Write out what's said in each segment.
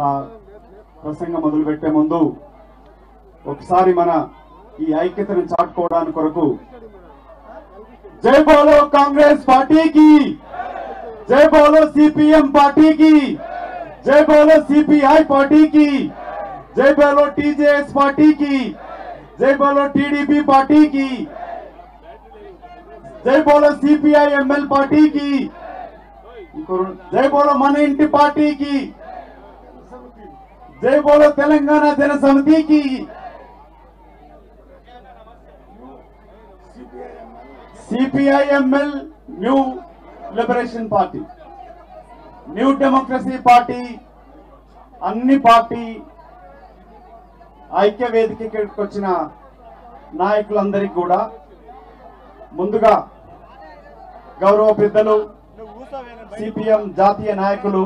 నా ప్రసంగం మొదలుపెట్టే ముందు ఒకసారి మన ఈ ఐక్యతను చాటుకోవడానికి కొరకు జై బోలో కాంగ్రెస్ పార్టీకి, జై బోలో సిపిఎం పార్టీకి, జై బోలో సిపిఐ పార్టీకి, జై బోలో టీజేఎస్ పార్టీకి, జై బోలో టీడీపీ పార్టీకి, జై బోలో సిపిఐఎంఎల్ పార్టీకి, జై బోలో మన ఇంటి పార్టీకి, జై బోలో తెలంగాణ జన సమితికి, CPIML new liberation party, new democracy party, అన్ని పార్టీ ఐక్య వేదికకి వచ్చిన నాయకులందరికీ కూడా ముందుగా గౌరవ పెద్దలు సిపిఎం జాతీయ నాయకులు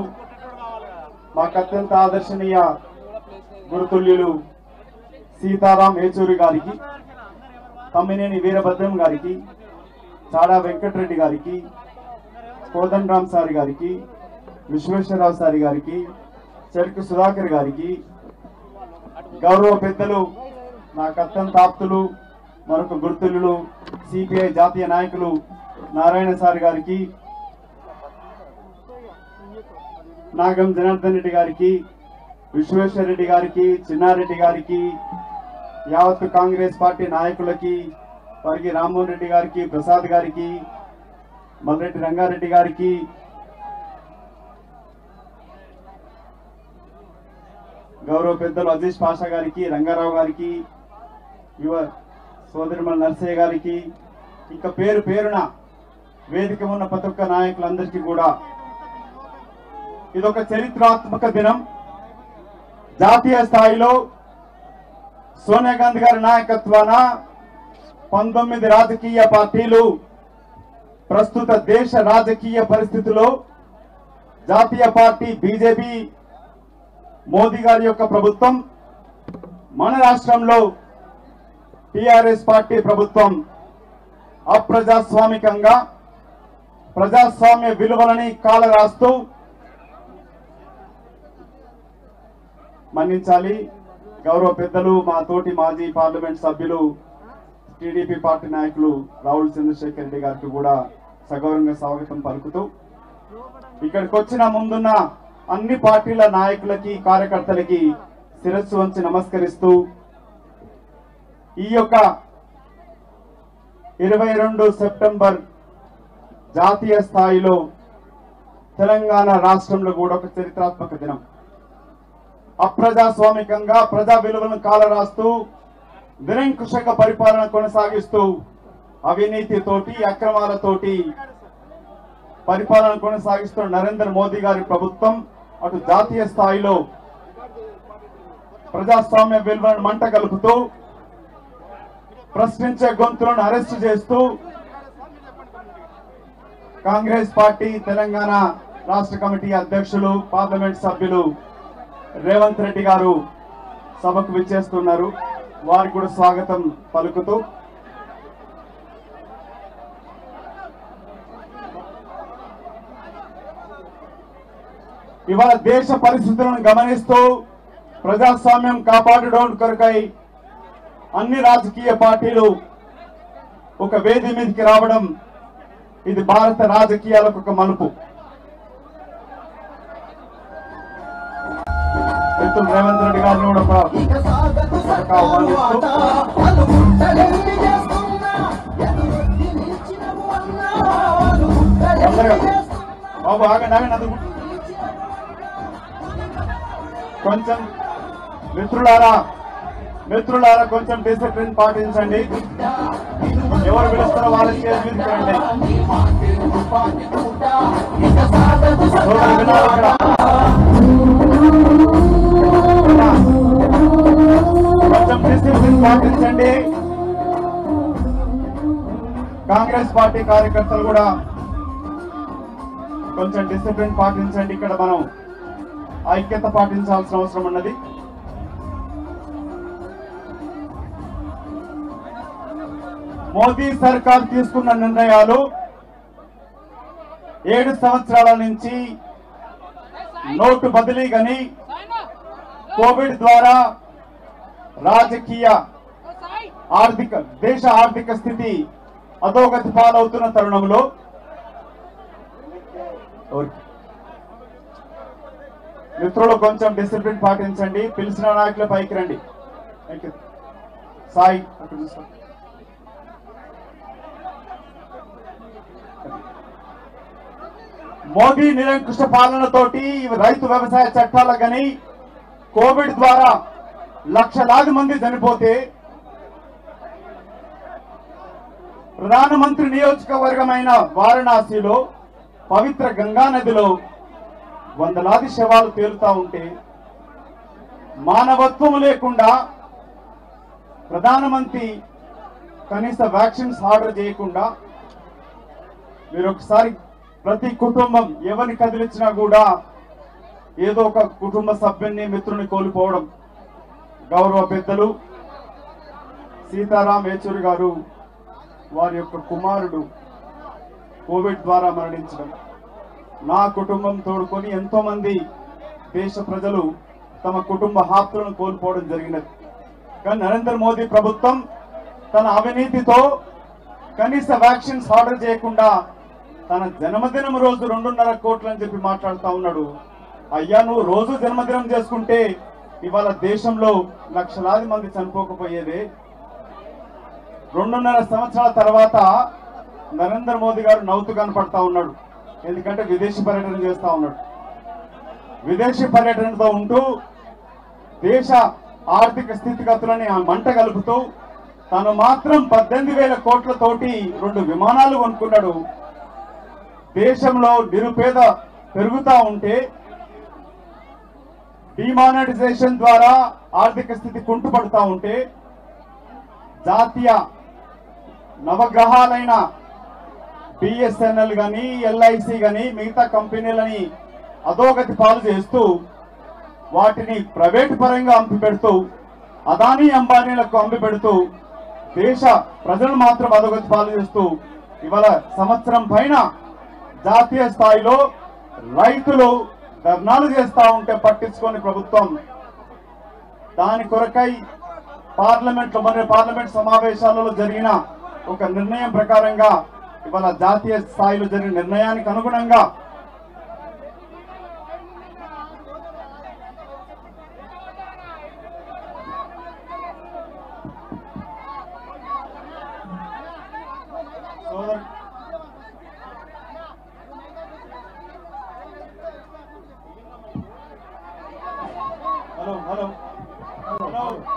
మాకు అత్యంత ఆదర్శనీయ గురుతుల్యులు సీతారాం ఏచూరి గారికి, తమ్మినేని వీరభద్రం గారికి, చాడా వెంకటరెడ్డి గారికి, కోదండరామ్ సారి గారికి, విశ్వేశ్వరరావు సారి గారికి, చెరుకు సుధాకర్ గారికి, గౌరవ పెద్దలు నాకు అత్యంత ఆప్తులు మరొక గుర్తులు సిపిఐ జాతీయ నాయకులు నారాయణ సారి గారికి, నాగం జనార్దన్ రెడ్డి గారికి, విశ్వేశ్వర రెడ్డి గారికి, చిన్నారెడ్డి గారికి, యావత్ కాంగ్రెస్ పార్టీ నాయకులకి, వారికి రామ్మోహన్ రెడ్డి గారికి, ప్రసాద్ గారికి, మల్రెడ్డి రంగారెడ్డి గారికి, గౌరవ పెద్దలు అజీజ్ పాషా గారికి, రంగారావు గారికి, యువ సోదరిమల నర్సయ్య గారికి, ఇంకా పేరు పేరున వేదిక ఉన్న ప్రతి ఒక్క నాయకులందరికీ కూడా ఇదొక చరిత్రాత్మక దినం. జాతీయ స్థాయిలో సోనియా గాంధీ గారి నాయకత్వాన 19 రాజకీయ పార్టీలు ప్రస్తుత దేశ రాజకీయ పరిస్థితుల్లో జాతీయ పార్టీ బీజేపీ మోదీ గారి యొక్క ప్రభుత్వం, మన రాష్ట్రంలో టిఆర్ఎస్ పార్టీ ప్రభుత్వం అప్రజాస్వామికంగా ప్రజాస్వామ్య విలువలని కాలరాస్తూ మన్నించాలి. గౌరవ పెద్దలు మా తోటి మాజీ పార్లమెంట్ సభ్యులు టీడీపీ పార్టీ నాయకులు రావుల్ చంద్రశేఖర్ రెడ్డి గారికి కూడా సగౌరవంగా స్వాగతం పలుకుతూ, ఇక్కడికి వచ్చిన ముందున్న అన్ని పార్టీల నాయకులకి కార్యకర్తలకి శిరస్సు వంచి నమస్కరిస్తూ ఈ యొక్క 22 సెప్టెంబర్ జాతీయ స్థాయిలో తెలంగాణ రాష్ట్రంలో కూడా ఒక చరిత్రాత్మక దినం. అప్రజాస్వామికంగా ప్రజా విలువలను కాలరాస్తూ నిరంకుశక పరిపాలన కొనసాగిస్తూ అవినీతితోటి అక్రమాలతోటి పరిపాలన కొనసాగిస్తున్న నరేంద్ర మోదీ గారి ప్రభుత్వం అటు జాతీయ స్థాయిలో ప్రజాస్వామ్య విలువలను మంట కలుపుతూ ప్రశ్నించే గొంతులను అరెస్టు చేస్తూ కాంగ్రెస్ పార్టీ తెలంగాణ రాష్ట్ర కమిటీ అధ్యక్షులు పార్లమెంట్ సభ్యులు రేవంత్ రెడ్డి గారు సభకు విచ్చేస్తున్నారు. వారికి కూడా స్వాగతం పలుకుతూ ఇవాళ దేశ పరిస్థితులను గమనిస్తూ ప్రజాస్వామ్యం కాపాడడం కొరకై అన్ని రాజకీయ పార్టీలు ఒక వేది మీదకి రావడం ఇది భారత రాజకీయాలకు ఒక మలుపు. రేవంత్ రెడ్డి గారిని కూడా బాబు ఆగండి ఆగండి. కొంచెం మిత్రులారా కొంచెం డిసిప్లిన్ పాటించండి. ఎవరు పిలుస్తారో వాళ్ళ స్టేజ్ మీదకి రండి. కొంచెం డిసిప్లిన్ పాటించండి. కాంగ్రెస్ పార్టీ కార్యకర్తలు కూడా కొంచెం డిసిప్లిన్ పాటించండి. ఇక్కడ మనం ఐక్యత పాటించాల్సిన అవసరం ఉన్నది. మోదీ సర్కార్ తీసుకున్న నిర్ణయాలు 7 సంవత్సరాల నుంచి నోటు బదిలీ గని కోవిడ్ ద్వారా రాజకీయ దేశ ఆర్థిక స్థితి అధోగతి పాలవుతున్న తరుణంలో మిత్రులు కొంచెం డిసిప్లిన్ పాటించండి. పిలిచిన నాయకుల పైకి రండి. సాయి మోదీ నిరంకుశ పాలనతోటి రైతు వ్యవసాయ చట్టాల గని కోవిడ్ ద్వారా లక్షలాది మంది చనిపోతే ప్రధానమంత్రి నియోజకవర్గమైన వారణాసిలో పవిత్ర గంగా నదిలో వందలాది శవాలు తేలుతా ఉంటే మానవత్వం లేకుండా ప్రధానమంత్రి కనీస వ్యాక్సిన్స్ ఆర్డర్ చేయకుండా మీరు ఒకసారి ప్రతి కుటుంబం ఎవరిని కదిలించినా కూడా ఏదో ఒక కుటుంబ సభ్యుని మిత్రుని కోల్పోవడం. గౌరవ పెద్దలు సీతారాం యేచూరి గారు వారి యొక్క కుమారుడు కోవిడ్ ద్వారా మరణించడం, నా కుటుంబం తోడుకొని ఎంతో మంది దేశ ప్రజలు తమ కుటుంబ ఆప్తులను కోల్పోవడం జరిగినది. కానీ నరేంద్ర మోదీ ప్రభుత్వం తన అవినీతితో కనీస వ్యాక్సిన్స్ ఆర్డర్ చేయకుండా తన జన్మదినం రోజు 2.5 కోట్లు అని చెప్పి మాట్లాడుతూ ఉన్నాడు. అయ్యా, నువ్వు రోజు జన్మదినం చేసుకుంటే ఇవాళ దేశంలో లక్షలాది మంది చనిపోకపోయేదే. 2.5 సంవత్సరాల తర్వాత నరేంద్ర మోదీ గారు నవ్వుతూ కనపడతా ఉన్నాడు. ఎందుకంటే విదేశీ పర్యటన చేస్తా ఉన్నాడు. విదేశీ పర్యటనతో ఉంటూ దేశ ఆర్థిక స్థితిగతులని మంట కలుపుతూ తను మాత్రం 18,000 కోట్లతోటి 2 విమానాలు కొనుక్కున్నాడు. దేశంలో నిరుపేద పెరుగుతా ఉంటే డిమానిటైజేషన్ ద్వారా ఆర్థిక స్థితి కుంటుపడుతూ ఉంటే జాతీయ నవగ్రహాలైన బిఎస్ఎన్ఎల్ గాని ఎల్ఐసి గాని మిగతా కంపెనీలని అధోగతి పాలు చేస్తూ వాటిని ప్రైవేట్ పరంగా అమ్మిపెడుతూ అదానీ అంబానీలకు అమ్మిపెడుతూ దేశ ప్రజలు మాత్రం అధోగతి పాలు చేస్తూ ఇవాళ సంవత్సరం పైన జాతీయ స్థాయిలో రైతులు ధర్నాలు చేస్తా ఉంటే పట్టించుకొని ప్రభుత్వం దాని కొరకై పార్లమెంట్ సమావేశాలలో జరిగిన ఒక నిర్ణయం ప్రకారంగా ఇవాళ జాతీయ స్థాయిలో జరిగిన నిర్ణయానికి అనుగుణంగా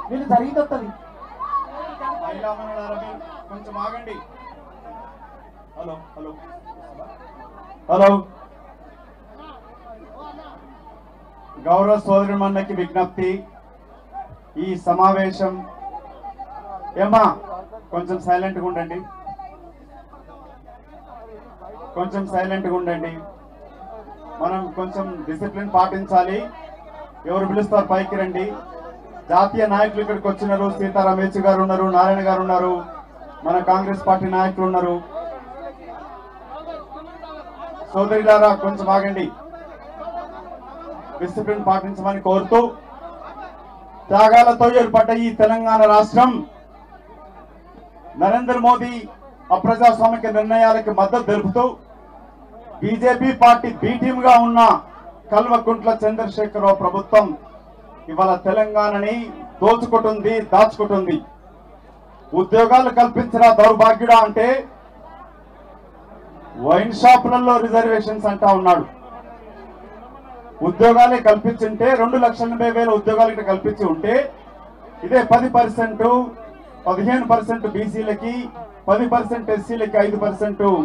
వీళ్ళు జరిగితొత్తది కొంచెం ఆగండి. హలో హలో హలో గౌరవ సోదరిమన్నకి విజ్ఞప్తి, ఈ సమావేశం ఏమా కొంచెం సైలెంట్గా ఉండండి, కొంచెం సైలెంట్గా ఉండండి. మనం కొంచెం డిసిప్లిన్ పాటించాలి. ఎవరు పిలుస్తారు పైకి రండి. జాతీయ నాయకులు ఇక్కడికి వచ్చినారు. సీతారాం యేచూరి గారు ఉన్నారు, నారాయణ గారు ఉన్నారు, మన కాంగ్రెస్ పార్టీ నాయకులు ఉన్నారు. సోదరులారా కొంచెం ఆగండి, డిసిప్లిన్ పాటించమని కోరుతూ త్యాగాలతో ఏర్పడ్డ ఈ తెలంగాణ రాష్ట్రం నరేంద్ర మోదీ అప్రజాస్వామిక నిర్ణయాలకి మద్దతు తెలుపుతూ బీజేపీ పార్టీ బి టీమ్ గా ఉన్న కల్వకుంట్ల చంద్రశేఖరరావు ప్రభుత్వం ఇవాళ తెలంగాణని దోచుకుంటుంది, దాచుకుంటుంది. ఉద్యోగాలు కల్పించిన దౌర్భాగ్యుడా అంటే వైన్ షాపులలో రిజర్వేషన్స్ అంటా ఉన్నాడు. ఉద్యోగాలే కల్పించుంటే 2,80,000 ఉద్యోగాలు ఇక్కడ కల్పించి ఉంటే ఇదే 10%, 15% బీసీలకి, 10% ఎస్సీలకి, 5%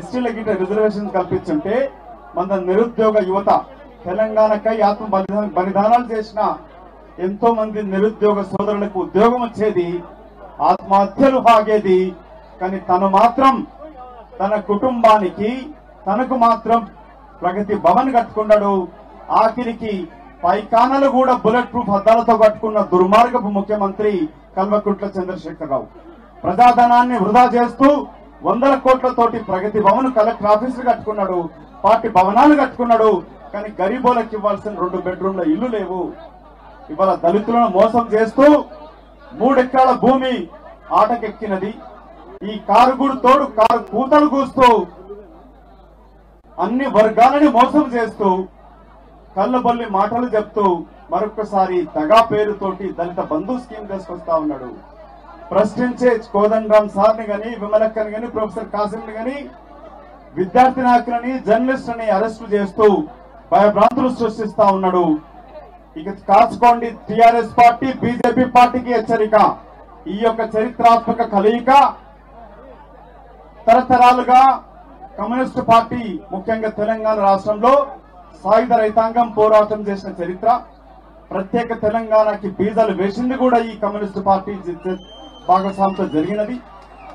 ఎస్టీలకి రిజర్వేషన్స్ కల్పించుంటే మన నిరుద్యోగ యువత తెలంగాణకై ఆత్మ బలిదానాలు చేసిన ఎంతో మంది నిరుద్యోగ సోదరులకు ఉద్యోగం వచ్చేది, ఆత్మహత్యలు ఆగేది. కానీ తను మాత్రం తన కుటుంబానికి తనకు మాత్రం ప్రగతి భవన్ కట్టుకున్నాడు. ఆఖరికి పైకానలు కూడా బుల్లెట్ ప్రూఫ్ అద్దాలతో కట్టుకున్న దుర్మార్గపు ముఖ్యమంత్రి కల్వకుంట్ల చంద్రశేఖరరావు ప్రజాధనాన్ని వృధా చేస్తూ 100 కోట్లతోటి ప్రగతి భవన్ కలెక్టర్ ఆఫీసులు కట్టుకున్నాడు, పార్టీ భవనాలు కట్టుకున్నాడు. కానీ గరీబోలకు ఇవ్వాల్సిన 2 బెడ్రూమ్ల ఇల్లు లేవు. ఇవాళ దళితులను మోసం చేస్తూ 3 ఎకరాల భూమి ఆటకెక్కినది. ఈ కారుగుడు తోడు కారు కూతలు కూస్తూ అన్ని వర్గాలని మోసం చేస్తూ కళ్ళబొల్లి మాటలు చెప్తూ మరొకసారి దగా పేరుతోటి దళిత బంధు స్కీమ్ తీసుకొస్తా ఉన్నాడు. ప్రశ్నించే కోదండరాం సార్ని గాని, విమలక్కని గాని, ప్రొఫెసర్ కాసింని గాని, విద్యార్థి నాయకులని, జర్నలిస్టులని అరెస్టు చేస్తూ భయభ్రాంతులు సృష్టిస్తా ఉన్నాడు. ఇక కాచుకోండి టిఆర్ఎస్ పార్టీ, బీజేపీ పార్టీకి హెచ్చరిక. ఈ యొక్క చరిత్రాత్మక కలయిక తరతరాలుగా కమ్యూనిస్టు పార్టీ ముఖ్యంగా తెలంగాణ రాష్ట్రంలో సాయుధ రైతాంగం పోరాటం చేసిన చరిత్ర, ప్రత్యేక తెలంగాణకి బీజాలు వేసింది కూడా ఈ కమ్యూనిస్టు పార్టీ భాగస్వామ్యంతో జరిగినది.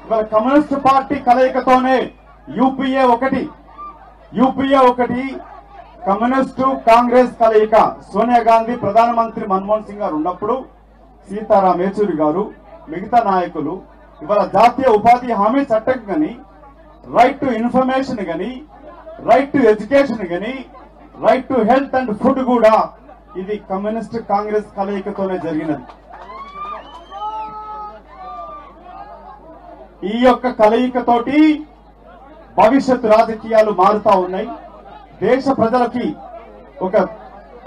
ఇవాళ కమ్యూనిస్టు పార్టీ కలయికతోనే యూపీఏ ఒకటి కమ్యూనిస్టు కాంగ్రెస్ కలయిక. సోనియా గాంధీ ప్రధానమంత్రి మన్మోహన్ సింగ్ గారు ఉన్నప్పుడు సీతారాం యేచూరి గారు, మిగతా నాయకులు ఇవాళ జాతీయ ఉపాధి హామీ చట్టం గాని, రైట్ టు ఇన్ఫర్మేషన్ గాని, రైట్ టు ఎడ్యుకేషన్ గాని, right to health and food కూడా ఇది కమ్యూనిస్ట్ కాంగ్రెస్ కలయికతోనే జరిగినది. ఈ యొక్క కలయికతోటి భవిష్యత్తు రాజకీయాలు మారుతా ఉన్నాయి. దేశ ప్రజలకి ఒక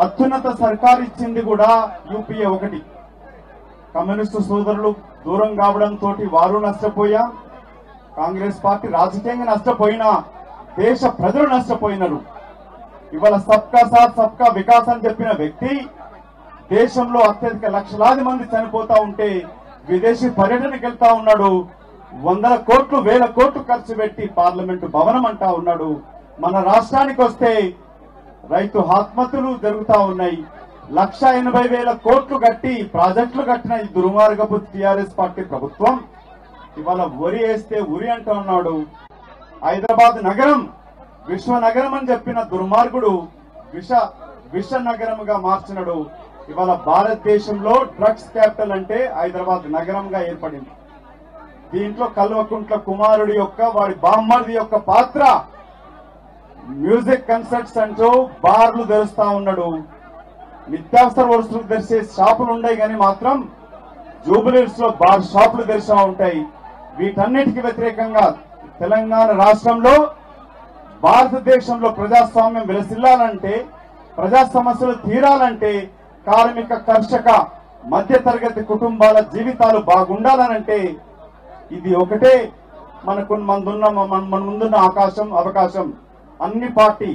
అత్యున్నత సర్కారు ఇచ్చింది కూడా యూపీఏ ఒకటి. కమ్యూనిస్టు సోదరులు దూరం కావడంతో వారు నష్టపోయా, కాంగ్రెస్ పార్టీ రాజకీయంగా నష్టపోయినా దేశ ప్రజలు నష్టపోయినారు. ఇవాళ సబ్కా సాత్ సబ్కా వికాస్ అని చెప్పిన వ్యక్తి దేశంలో అత్యధిక లక్షలాది మంది చనిపోతా ఉంటే విదేశీ పర్యటనకు వెళ్తా ఉన్నాడు. 100 కోట్లు 1000 కోట్లు ఖర్చు పెట్టి పార్లమెంటు భవనం అంటా ఉన్నాడు. మన రాష్ట్రానికి వస్తే రైతు ఆత్మహత్యలు జరుగుతా ఉన్నాయి. 1,80,000 కోట్లు కట్టి ప్రాజెక్టులు కట్టిన ఈ దుర్మార్గపు టీఆర్ఎస్ పార్టీ ప్రభుత్వం ఇవాళ వరి వేస్తే ఉరి అంటూ ఉన్నాడు. హైదరాబాద్ నగరం విశ్వనగరం అని చెప్పిన దుర్మార్గుడు విష నగరంగా మార్చినాడు. ఇవాళ భారతదేశంలో డ్రగ్స్ క్యాపిటల్ అంటే హైదరాబాద్ నగరంగా ఏర్పడింది. దీంట్లో కల్వకుంట్ల కుమారుడి యొక్క వాడి బామ్మర్ది యొక్క పాత్ర. మ్యూజిక్ కన్సర్ట్స్ అంటూ బార్లు తెరుస్తా ఉన్నాడు. నిత్యావసర వస్తువులు తెరిచే షాపులు ఉన్నాయి కానీ మాత్రం జూబిలీస్ లో బార్ షాపులు తెరిచా ఉంటాయి. వీటన్నిటికీ వ్యతిరేకంగా తెలంగాణ రాష్ట్రంలో భారతదేశంలో ప్రజాస్వామ్యం విలసిల్లాలంటే, ప్రజా సమస్యలు తీరాలంటే, కార్మిక కర్షక మధ్యతరగతి కుటుంబాల జీవితాలు బాగుండాలనంటే ఇది ఒకటే మన ముందున్న అవకాశం. అన్ని పార్టీ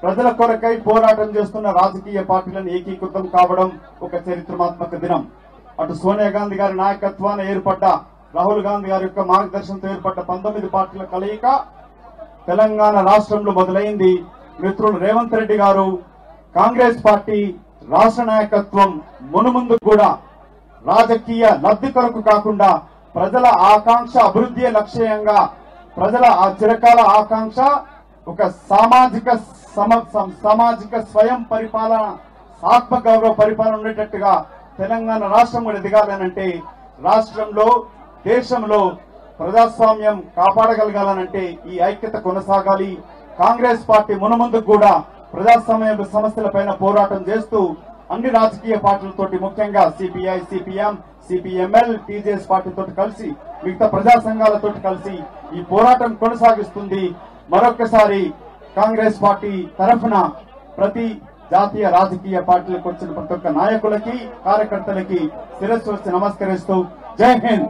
ప్రజల కొరకై పోరాటం చేస్తున్న రాజకీయ పార్టీలను ఏకీకృతం కావడం ఒక చరిత్రాత్మక దినం. అటు సోనియా గాంధీ గారి నాయకత్వాన ఏర్పడ్డ, రాహుల్ గాంధీ గారి యొక్క మార్గదర్శనంతో ఏర్పడ్డ 19 పార్టీల కలయిక తెలంగాణ రాష్ట్రంలో మొదలైంది. మిత్రులు రేవంత్ రెడ్డి గారు, కాంగ్రెస్ పార్టీ రాష్ట్ర నాయకత్వం మునుముందు కూడా రాజకీయ లబ్ధి కొరకు కాకుండా ప్రజల ఆకాంక్ష అభివృద్ధి లక్ష్యంగా, ప్రజల ఆ చిరకాల ఆకాంక్ష ఒక సామాజిక స్వయం పరిపాలన, ఆత్మగౌరవ పరిపాలన ఉండేటట్టుగా తెలంగాణ రాష్ట్రం కూడా ఎదగాలనంటే, రాష్ట్రంలో దేశంలో ప్రజాస్వామ్యం కాపాడగలగాలనంటే ఈ ఐక్యత కొనసాగాలి. కాంగ్రెస్ పార్టీ మునుముందు కూడా ప్రజాస్వామ్య సమస్యలపైన పోరాటం చేస్తూ అన్ని రాజకీయ పార్టీలతోటి, ముఖ్యంగా సిపిఐ, సిపిఎం, సిపిఎంఎల్, టీజేఎస్ పార్టీతో కలిసి, మిగతా ప్రజా సంఘాలతో కలిసి ఈ పోరాటం కొనసాగిస్తుంది. మరొకసారి కాంగ్రెస్ పార్టీ తరఫున ప్రతి జాతీయ రాజకీయ పార్టీలకు వచ్చిన ప్రతి ఒక్క నాయకులకి, కార్యకర్తలకి శిరస్సు వచ్చి నమస్కరిస్తూ జై హింద్.